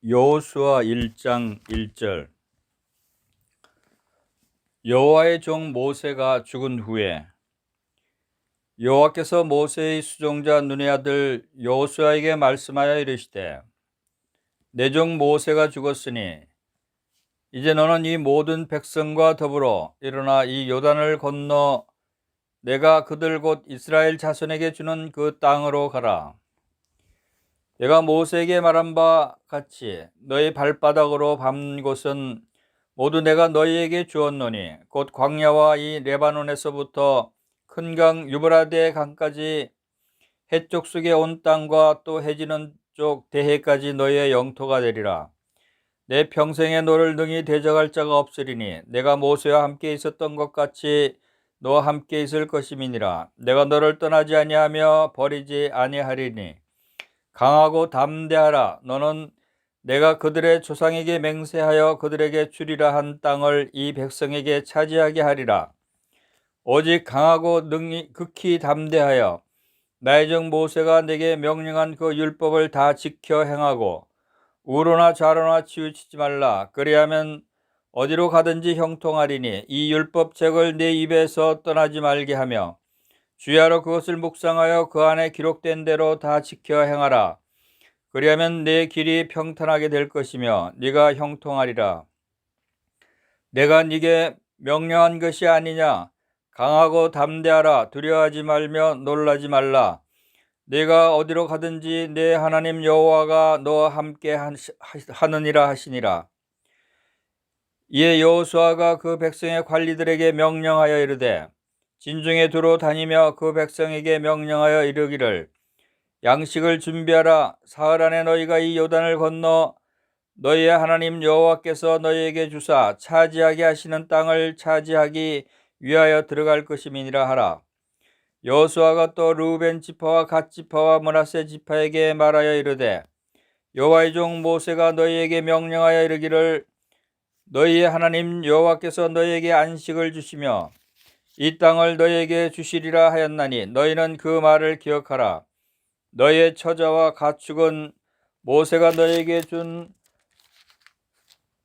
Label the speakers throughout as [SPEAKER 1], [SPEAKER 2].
[SPEAKER 1] 여호수아 1장 1절. 여호와의 종 모세가 죽은 후에 여호와께서 모세의 수종자 눈의 아들 여호수아에게 말씀하여 이르시되, 내 종 모세가 죽었으니 이제 너는 이 모든 백성과 더불어 일어나 이 요단을 건너 내가 그들 곧 이스라엘 자손에게 주는 그 땅으로 가라. 내가 모세에게 말한 바 같이 너희 발바닥으로 밟는 곳은 모두 내가 너희에게 주었노니 곧 광야와 이 레바논에서부터 큰 강 유브라데 강까지 해쪽 속에 온 땅과 또 해지는 쪽 대해까지 너희의 영토가 되리라. 내 평생에 너를 능히 대적할 자가 없으리니 내가 모세와 함께 있었던 것 같이 너와 함께 있을 것임이니라. 내가 너를 떠나지 아니하며 버리지 아니하리니 강하고 담대하라. 너는 내가 그들의 조상에게 맹세하여 그들에게 주리라 한 땅을 이 백성에게 차지하게 하리라. 오직 강하고 능히 극히 담대하여 나의 종 모세가 내게 명령한 그 율법을 다 지켜 행하고 우로나 좌로나 치우치지 말라. 그리하면 어디로 가든지 형통하리니 이 율법책을 내 입에서 떠나지 말게 하며 주야로 그것을 묵상하여 그 안에 기록된 대로 다 지켜 행하라. 그리하면 내 길이 평탄하게 될 것이며 네가 형통하리라. 내가 네게 명령한 것이 아니냐. 강하고 담대하라. 두려워하지 말며 놀라지 말라. 네가 어디로 가든지 내 하나님 여호와가 너와 함께 하느니라 하시니라. 이에 여호수아가 그 백성의 관리들에게 명령하여 이르되, 진중에 두루 다니며 그 백성에게 명령하여 이르기를, 양식을 준비하라. 사흘 안에 너희가 이 요단을 건너 너희의 하나님 여호와께서 너희에게 주사 차지하게 하시는 땅을 차지하기 위하여 들어갈 것임이니라 하라. 여호수아가 또 르우벤 지파와 갓 지파와 므낫세 지파에게 말하여 이르되, 여호와의 종 모세가 너희에게 명령하여 이르기를, 너희의 하나님 여호와께서 너희에게 안식을 주시며 이 땅을 너희에게 주시리라 하였나니 너희는 그 말을 기억하라. 너희의 처자와 가축은 모세가 너희에게 준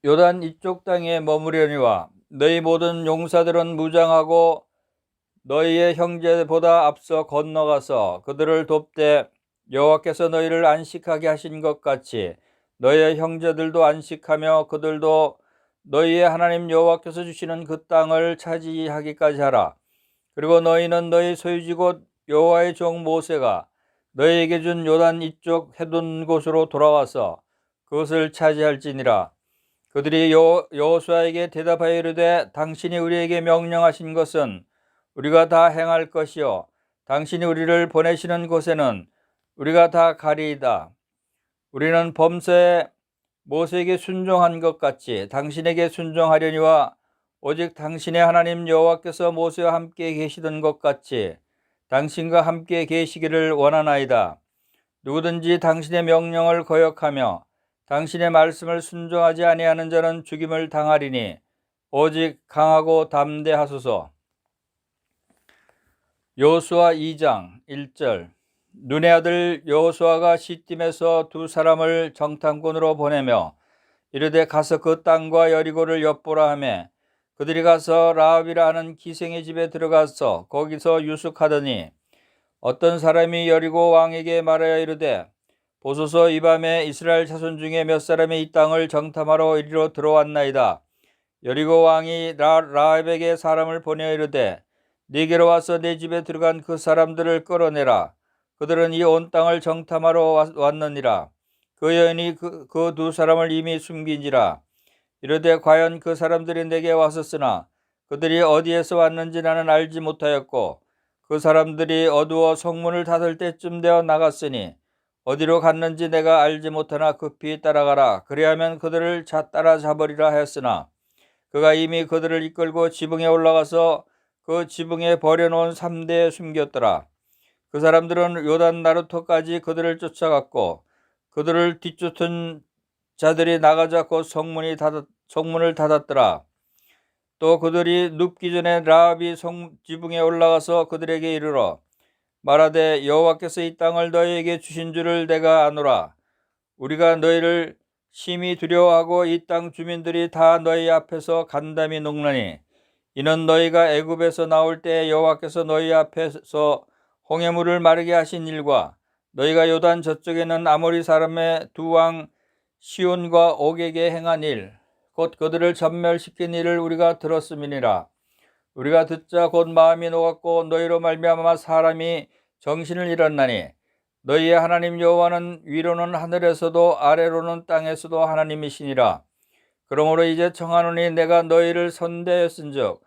[SPEAKER 1] 요단 이쪽 땅에 머무려니와 너희 모든 용사들은 무장하고 너희의 형제보다 앞서 건너가서 그들을 돕되 여호와께서 너희를 안식하게 하신 것 같이 너희의 형제들도 안식하며 그들도 너희의 하나님 여호와께서 주시는 그 땅을 차지하기까지 하라. 그리고 너희는 너희 소유지 곧 여호와의 종 모세가 너희에게 준 요단 이쪽 해둔 곳으로 돌아와서 그것을 차지할지니라. 그들이 여호수아에게 대답하여 이르되, 당신이 우리에게 명령하신 것은 우리가 다 행할 것이요 당신이 우리를 보내시는 곳에는 우리가 다 가리이다. 우리는 범사에 모세에게 순종한 것 같이 당신에게 순종하려니와 오직 당신의 하나님 여호와께서 모세와 함께 계시던 것 같이 당신과 함께 계시기를 원하나이다. 누구든지 당신의 명령을 거역하며 당신의 말씀을 순종하지 아니하는 자는 죽임을 당하리니 오직 강하고 담대하소서. 여호수아 2장 1절. 눈의 아들 여호수아가 시딤에서 두 사람을 정탐꾼으로 보내며 이르되, 가서 그 땅과 여리고를 엿보라 하매 그들이 가서 라합이라 하는 기생의 집에 들어가서 거기서 유숙하더니 어떤 사람이 여리고 왕에게 말하여 이르되, 보소서, 이 밤에 이스라엘 자손 중에 몇 사람이 이 땅을 정탐하러 이리로 들어왔나이다. 여리고 왕이 라합에게 사람을 보내어 이르되, 네게로 와서 내 집에 들어간 그 사람들을 끌어내라. 그들은 이 온 땅을 정탐하러 왔느니라. 그 여인이 그 두 사람을 이미 숨긴지라. 이르되, 과연 그 사람들이 내게 왔었으나 그들이 어디에서 왔는지 나는 알지 못하였고 그 사람들이 어두워 성문을 닫을 때쯤 되어 나갔으니 어디로 갔는지 내가 알지 못하나 급히 따라가라. 그리하면 그들을 따라잡으리라 하였으나 그가 이미 그들을 이끌고 지붕에 올라가서 그 지붕에 버려놓은 삼대에 숨겼더라. 그 사람들은 요단 나루터까지 그들을 쫓아갔고 그들을 뒤쫓은 자들이 나가자 곧 성문을 닫았더라. 또 그들이 눕기 전에 라합이 지붕에 올라가서 그들에게 이르러 말하되, 여호와께서 이 땅을 너희에게 주신 줄을 내가 아노라. 우리가 너희를 심히 두려워하고 이 땅 주민들이 다 너희 앞에서 간담이 녹나니 이는 너희가 애굽에서 나올 때 여호와께서 너희 앞에서 홍해물을 마르게 하신 일과 너희가 요단 저쪽에는 아모리 사람의 두 왕 시온과 옥에게 행한 일, 곧 그들을 전멸시킨 일을 우리가 들었음이니라. 우리가 듣자 곧 마음이 녹았고 너희로 말미암아 사람이 정신을 잃었나니 너희의 하나님 여호와는 위로는 하늘에서도 아래로는 땅에서도 하나님이시니라. 그러므로 이제 청하노니 내가 너희를 선대했은즉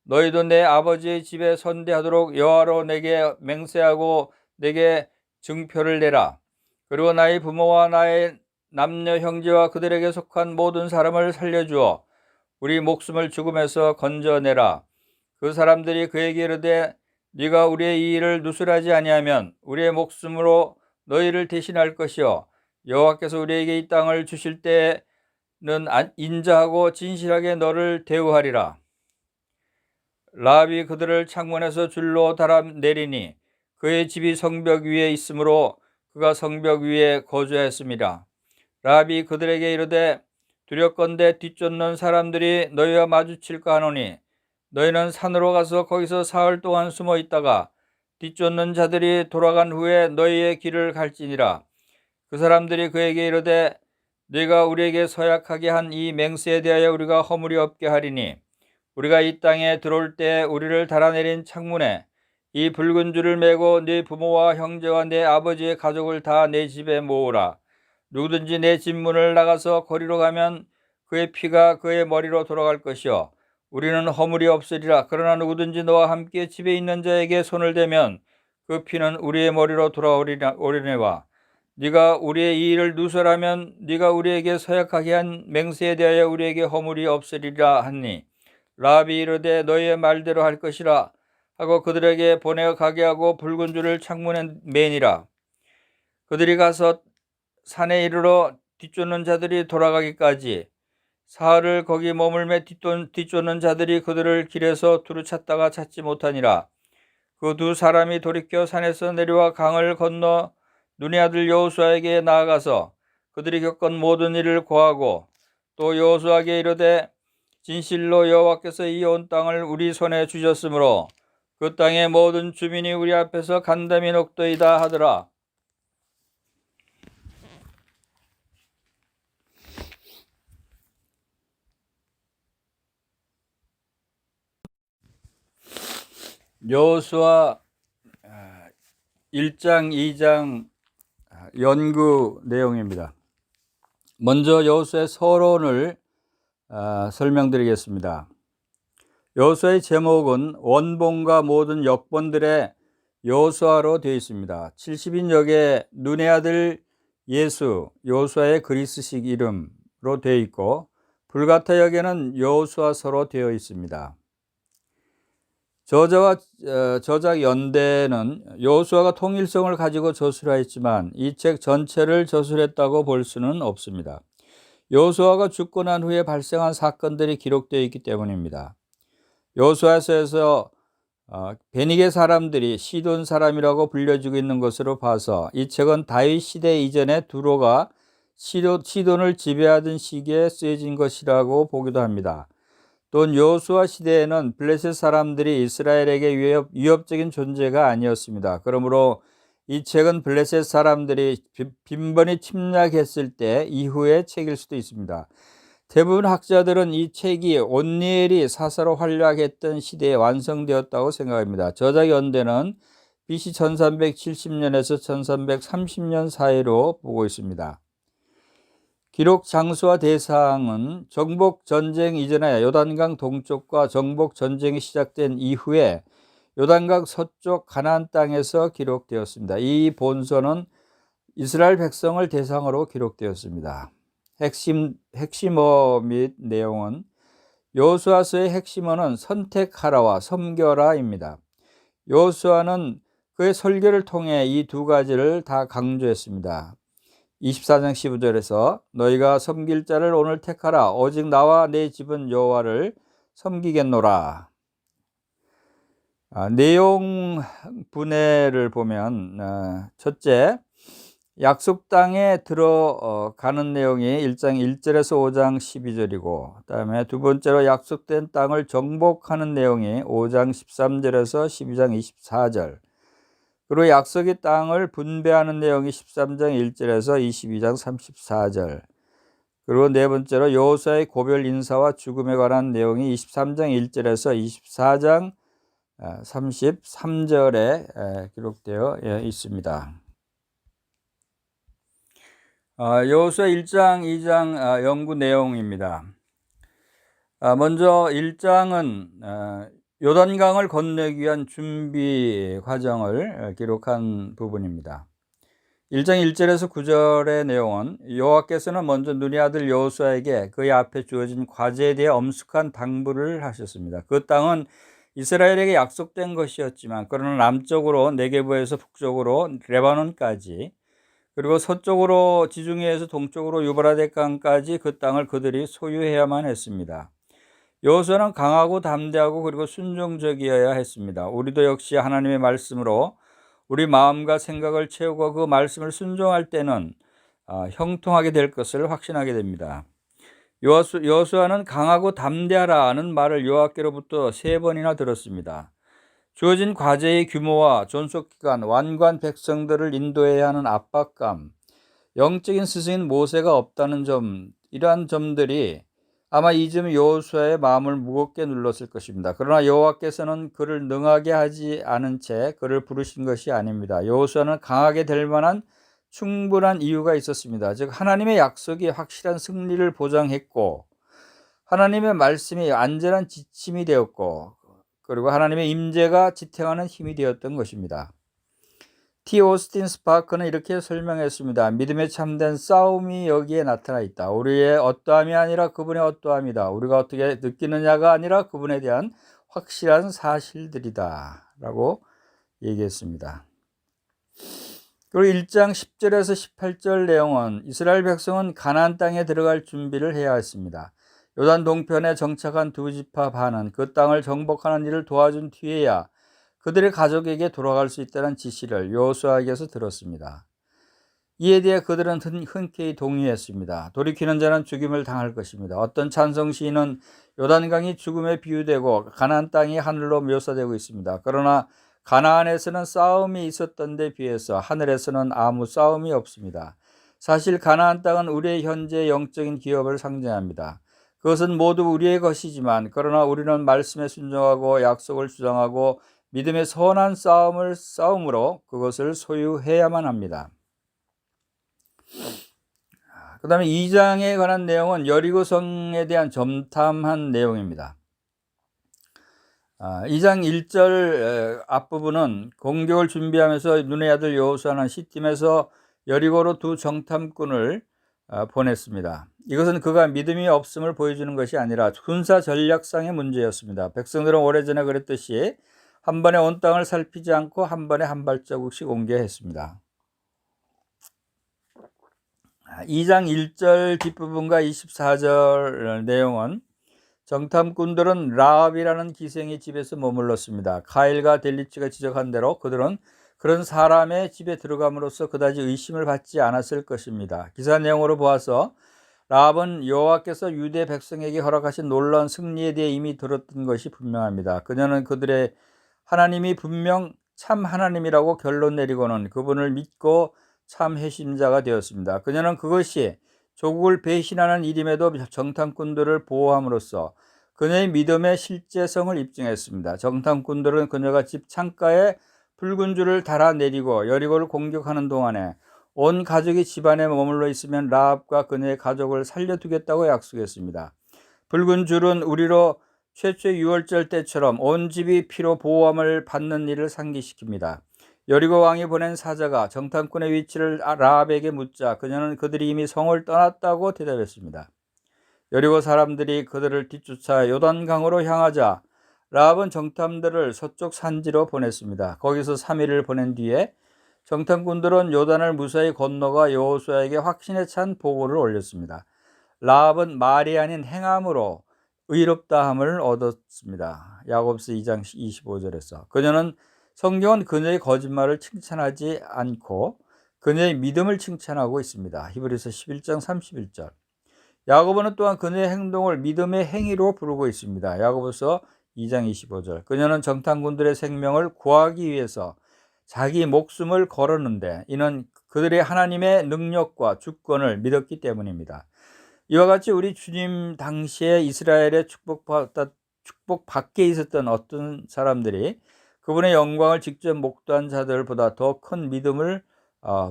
[SPEAKER 1] 너희도 내 아버지의 집에 선대하도록 여호와로 내게 맹세하고 내게 증표를 내라. 그리고 나의 부모와 나의 남녀 형제와 그들에게 속한 모든 사람을 살려주어 우리 목숨을 죽음에서 건져내라. 그 사람들이 그에게 이르되 네가 우리의 이 일을 누설하지 아니하면 우리의 목숨으로 너희를 대신할 것이요 여호와께서 우리에게 이 땅을 주실 때는 인자하고 진실하게 너를 대우하리라. 라합이 그들을 창문에서 줄로 달아 내리니 그의 집이 성벽 위에 있으므로 그가 성벽 위에 거주했습니다. 라합이 그들에게 이르되 두렵건대 뒤쫓는 사람들이 너희와 마주칠까 하노니 너희는 산으로 가서 거기서 사흘 동안 숨어 있다가 뒤쫓는 자들이 돌아간 후에 너희의 길을 갈지니라. 그 사람들이 그에게 이르되 네가 우리에게 서약하게 한 이 맹세에 대하여 우리가 허물이 없게 하리니 우리가 이 땅에 들어올 때 우리를 달아내린 창문에 이 붉은 줄을 매고 네 부모와 형제와 내 아버지의 가족을 다 내 집에 모으라. 누구든지 내 집 문을 나가서 거리로 가면 그의 피가 그의 머리로 돌아갈 것이요 우리는 허물이 없으리라. 그러나 누구든지 너와 함께 집에 있는 자에게 손을 대면 그 피는 우리의 머리로 돌아오리니와 네가 우리의 이 일을 누설하면 네가 우리에게 서약하게 한 맹세에 대하여 우리에게 허물이 없으리라 하니 라합이 이르되 너희의 말대로 할 것이라 하고 그들에게 보내어 가게 하고 붉은 줄을 창문에 매니라. 그들이 가서 산에 이르러 뒤쫓는 자들이 돌아가기까지 사흘을 거기 머물매 뒤쫓는 자들이 그들을 길에서 두루 찾다가 찾지 못하니라. 그 두 사람이 돌이켜 산에서 내려와 강을 건너 눈의 아들 여호수아에게 나아가서 그들이 겪은 모든 일을 고하고 또 여호수아에게 이르되 진실로 여호와께서 이 온 땅을 우리 손에 주셨으므로 그 땅의 모든 주민이 우리 앞에서 간담이 녹더이다 하더라. 여호수아 1장, 2장 연구 내용입니다. 먼저 여호수아의 서론을 설명드리겠습니다. 여호수아의 제목은 원본과 모든 역본들의 여호수아로 되어 있습니다. 70인역의 눈의 아들 예수, 여호수아의 그리스식 이름으로 되어 있고 불가타 역에는 여호수아서로 되어 있습니다. 저자와 저작 연대는 여호수아가 통일성을 가지고 저술하였지만 이 책 전체를 저술했다고 볼 수는 없습니다. 여호수아가 죽고 난 후에 발생한 사건들이 기록되어 있기 때문입니다. 여호수아서에서 베니게 사람들이 시돈 사람이라고 불려지고 있는 것으로 봐서 이 책은 다윗 시대 이전에 두로가 시돈을 지배하던 시기에 쓰여진 것이라고 보기도 합니다. 또 여호수아 시대에는 블레셋 사람들이 이스라엘에게 위협적인 존재가 아니었습니다. 그러므로 이 책은 블레셋 사람들이 빈번히 침략했을 때 이후의 책일 수도 있습니다. 대부분 학자들은 이 책이 온니엘이 사사로 활약했던 시대에 완성되었다고 생각합니다. 저작 연대는 BC 1370년에서 1330년 사이로 보고 있습니다. 기록 장소와 대상은 정복 전쟁 이전에 요단강 동쪽과 정복 전쟁이 시작된 이후에 요단강 서쪽 가나안 땅에서 기록되었습니다. 이 본서는 이스라엘 백성을 대상으로 기록되었습니다. 핵심어 및 내용은 여호수아서의 핵심어는 선택하라와 섬겨라입니다. 여호수아는 그의 설교를 통해 이 두 가지를 다 강조했습니다. 24장 15절에서 너희가 섬길 자를 오늘 택하라. 오직 나와 내 집은 여호와를 섬기겠노라. 내용 분해를 보면 첫째, 약속 땅에 들어가는 내용이 1장 1절에서 5장 12절이고, 그다음에 두 번째로 약속된 땅을 정복하는 내용이 5장 13절에서 12장 24절, 그리고 약속의 땅을 분배하는 내용이 13장 1절에서 22장 34절, 그리고 네 번째로 여호수아의 고별 인사와 죽음에 관한 내용이 23장 1절에서 24장 33절에 기록되어 있습니다. 여호수아 1장, 2장 연구 내용입니다. 먼저 1장은 요단강을 건너기 위한 준비 과정을 기록한 부분입니다. 1장 1절에서 9절의 내용은 여호와께서는 먼저 눈의 아들 여호수아에게 그의 앞에 주어진 과제에 대해 엄숙한 당부를 하셨습니다. 그 땅은 이스라엘에게 약속된 것이었지만, 그러나 남쪽으로 네게부에서 북쪽으로 레바논까지, 그리고 서쪽으로 지중해에서 동쪽으로 유브라데 강까지 그 땅을 그들이 소유해야만 했습니다. 여호수아는 강하고 담대하고 그리고 순종적이어야 했습니다. 우리도 역시 하나님의 말씀으로 우리 마음과 생각을 채우고 그 말씀을 순종할 때는 형통하게 될 것을 확신하게 됩니다. 여호수아는 강하고 담대하라는 말을 여호와께로부터 3번이나 들었습니다. 주어진 과제의 규모와 존속기간, 완고한 백성들을 인도해야 하는 압박감, 영적인 스승인 모세가 없다는 점, 이러한 점들이 아마 이 점 여호수아의 마음을 무겁게 눌렀을 것입니다. 그러나 여호와께서는 그를 능하게 하지 않은 채 그를 부르신 것이 아닙니다. 여호수아는 강하게 될 만한 충분한 이유가 있었습니다. 즉 하나님의 약속이 확실한 승리를 보장했고, 하나님의 말씀이 안전한 지침이 되었고, 그리고 하나님의 임재가 지탱하는 힘이 되었던 것입니다. T. 오스틴 스파크는 이렇게 설명했습니다. 믿음의 참된 싸움이 여기에 나타나 있다. 우리의 어떠함이 아니라 그분의 어떠함이다. 우리가 어떻게 느끼느냐가 아니라 그분에 대한 확실한 사실들이다 라고 얘기했습니다. 그리고 1장 10절에서 18절 내용은 이스라엘 백성은 가나안 땅에 들어갈 준비를 해야 했습니다. 요단 동편에 정착한 두 지파 반은 그 땅을 정복하는 일을 도와준 뒤에야 그들의 가족에게 돌아갈 수 있다는 지시를 여호수아에게서 들었습니다. 이에 대해 그들은 흔쾌히 동의했습니다. 돌이키는 자는 죽임을 당할 것입니다. 어떤 찬성 시인은 요단강이 죽음에 비유되고 가나안 땅이 하늘로 묘사되고 있습니다. 그러나 가나안에서는 싸움이 있었던 데 비해서 하늘에서는 아무 싸움이 없습니다. 사실 가나안 땅은 우리의 현재 영적인 기업을 상징합니다. 그것은 모두 우리의 것이지만, 그러나 우리는 말씀에 순종하고 약속을 주장하고 믿음의 선한 싸움으로 그것을 소유해야만 합니다. 그 다음에 2장에 관한 내용은 여리고성에 대한 점탐한 내용입니다. 2장 1절 앞부분은 공격을 준비하면서 눈의 아들 여호수아는 시팀에서 여리고로 두 정탐꾼을 보냈습니다. 이것은 그가 믿음이 없음을 보여주는 것이 아니라 군사 전략상의 문제였습니다. 백성들은 오래전에 그랬듯이 한 번에 온 땅을 살피지 않고 한 번에 한 발자국씩 옮겨야 했습니다. 2장 1절 뒷부분과 24절 내용은 정탐꾼들은 라합이라는 기생의 집에서 머물렀습니다. 가일과 델리치가 지적한 대로 그들은 그런 사람의 집에 들어감으로써 그다지 의심을 받지 않았을 것입니다. 기사 내용으로 보아서 라합은 여호와께서 유대 백성에게 허락하신 놀라운 승리에 대해 이미 들었던 것이 분명합니다. 그녀는 그들의 하나님이 분명 참 하나님이라고 결론 내리고는 그분을 믿고 참 회심자가 되었습니다. 그녀는 그것이 조국을 배신하는 일임에도 정탐꾼들을 보호함으로써 그녀의 믿음의 실제성을 입증했습니다. 정탐꾼들은 그녀가 집 창가에 붉은 줄을 달아내리고 여리고를 공격하는 동안에 온 가족이 집안에 머물러 있으면 라합과 그녀의 가족을 살려두겠다고 약속했습니다. 붉은 줄은 우리로 최초의 유월절 때처럼 온 집이 피로 보호함을 받는 일을 상기시킵니다. 여리고 왕이 보낸 사자가 정탐꾼의 위치를 라합에게 묻자 그녀는 그들이 이미 성을 떠났다고 대답했습니다. 여리고 사람들이 그들을 뒤쫓아 요단강으로 향하자 라합은 정탐들을 서쪽 산지로 보냈습니다. 거기서 3일을 보낸 뒤에 정탐꾼들은 요단을 무사히 건너가 여호수아에게 확신에 찬 보고를 올렸습니다. 라합은 말이 아닌 행함으로 의롭다함을 얻었습니다. 야고보서 2장 25절에서 그녀는 성경은 그녀의 거짓말을 칭찬하지 않고 그녀의 믿음을 칭찬하고 있습니다. 히브리서 11장 31절. 야고보는 또한 그녀의 행동을 믿음의 행위로 부르고 있습니다. 야고보서 2장 25절. 그녀는 정탐꾼들의 생명을 구하기 위해서 자기 목숨을 걸었는데 이는 그들의 하나님의 능력과 주권을 믿었기 때문입니다. 이와 같이 우리 주님 당시에 이스라엘의 축복 밖에 있었던 어떤 사람들이 그분의 영광을 직접 목도한 자들보다 더 큰 믿음을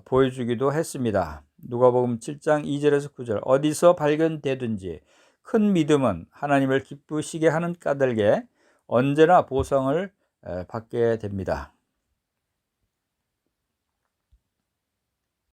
[SPEAKER 1] 보여주기도 했습니다. 누가복음 7장 2절에서 9절. 어디서 발견되든지 큰 믿음은 하나님을 기쁘시게 하는 까닭에 언제나 보상을 받게 됩니다.